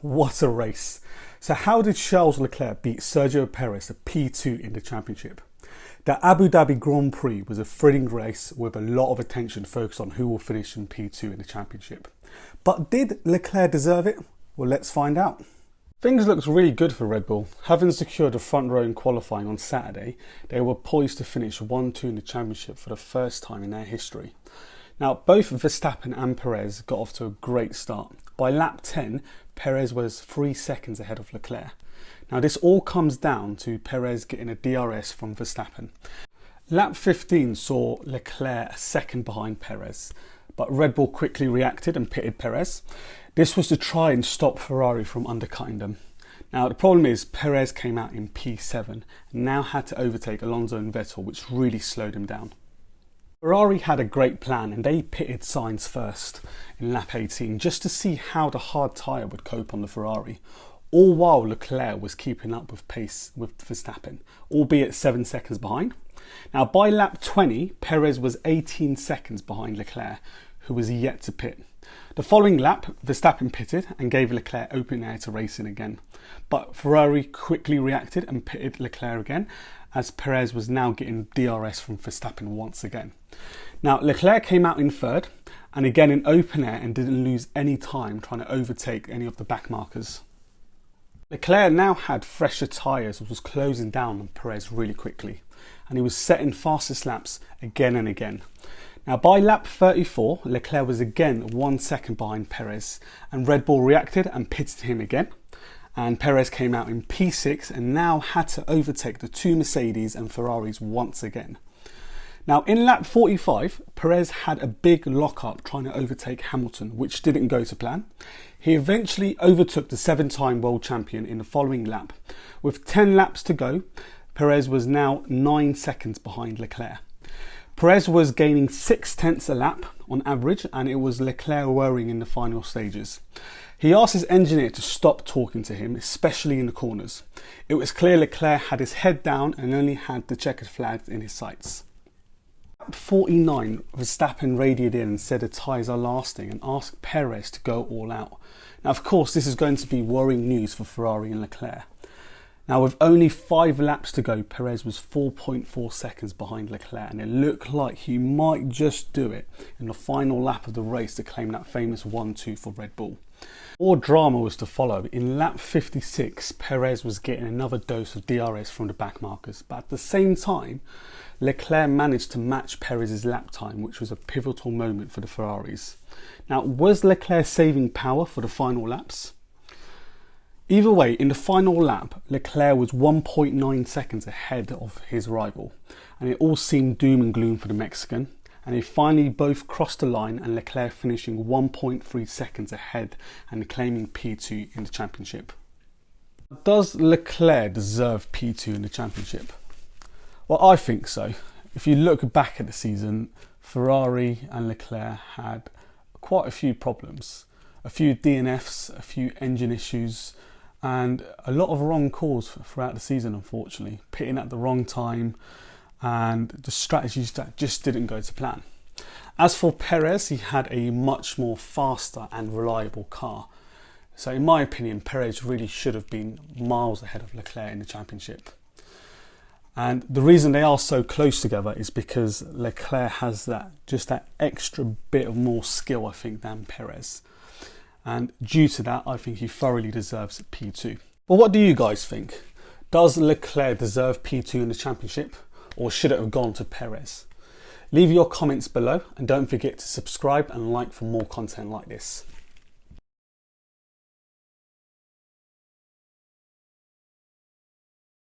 what a race. So how did Charles Leclerc beat Sergio Perez to P2 in the championship? The Abu Dhabi Grand Prix was a thrilling race with a lot of attention focused on who will finish in P2 in the championship. But did Leclerc deserve it? Well, let's find out. Things looked really good for Red Bull. Having secured the front row in qualifying on Saturday, they were poised to finish 1-2 in the championship for the first time in their history. Now, both Verstappen and Perez got off to a great start. By lap 10, Perez was 3 seconds ahead of Leclerc. Now, this all comes down to Perez getting a DRS from Verstappen. Lap 15 saw Leclerc a second behind Perez, but Red Bull quickly reacted and pitted Perez. This was to try and stop Ferrari from undercutting them. Now, the problem is Perez came out in P7 and now had to overtake Alonso and Vettel, which really slowed him down. Ferrari had a great plan and they pitted Sainz first in lap 18 just to see how the hard tyre would cope on the Ferrari, all while Leclerc was keeping up with pace with Verstappen, albeit 7 seconds behind. Now, by lap 20, Perez was 18 seconds behind Leclerc, who was yet to pit. The following lap, Verstappen pitted and gave Leclerc open air to race in again. But Ferrari quickly reacted and pitted Leclerc again, as Perez was now getting DRS from Verstappen once again. Now, Leclerc came out in third and again in open air and didn't lose any time trying to overtake any of the back markers. Leclerc now had fresher tyres and was closing down on Perez really quickly, and he was setting fastest laps again and again. Now, by lap 34, Leclerc was again 1 second behind Perez, and Red Bull reacted and pitted him again. And Perez came out in P6 and now had to overtake the two Mercedes and Ferraris once again. Now, in lap 45, Perez had a big lock-up trying to overtake Hamilton, which didn't go to plan. He eventually overtook the 7-time world champion in the following lap. With 10 laps to go, Perez was now 9 seconds behind Leclerc. Perez was gaining 0.6 a lap on average, and it was Leclerc worrying in the final stages. He asked his engineer to stop talking to him, especially in the corners. It was clear Leclerc had his head down and only had the checkered flags in his sights. At 49, Verstappen radioed in and said the tyres are lasting and asked Perez to go all out. Now, of course, this is going to be worrying news for Ferrari and Leclerc. Now, with only 5 laps to go, Perez was 4.4 seconds behind Leclerc, and it looked like he might just do it in the final lap of the race to claim that famous 1-2 for Red Bull. More drama was to follow. In lap 56, Perez was getting another dose of DRS from the back markers, but at the same time, Leclerc managed to match Perez's lap time, which was a pivotal moment for the Ferraris. Now, was Leclerc saving power for the final laps? Either way, in the final lap, Leclerc was 1.9 seconds ahead of his rival, and it all seemed doom and gloom for the Mexican. And they finally both crossed the line, and Leclerc finishing 1.3 seconds ahead and claiming P2 in the championship. Does Leclerc deserve P2 in the championship? Well, I think so. If you look back at the season, Ferrari and Leclerc had quite a few problems. A few DNFs, a few engine issues, and a lot of wrong calls throughout the season, unfortunately. Pitting at the wrong time, and the strategies that just didn't go to plan. As for Perez, he had a much more faster and reliable car. So in my opinion, Perez really should have been miles ahead of Leclerc in the championship. And the reason they are so close together is because Leclerc has that extra bit of more skill, I think, than Perez. And due to that, I think he thoroughly deserves P2. But what do you guys think? Does Leclerc deserve P2 in the championship, or should it have gone to Perez? Leave your comments below and don't forget to subscribe and like for more content like this.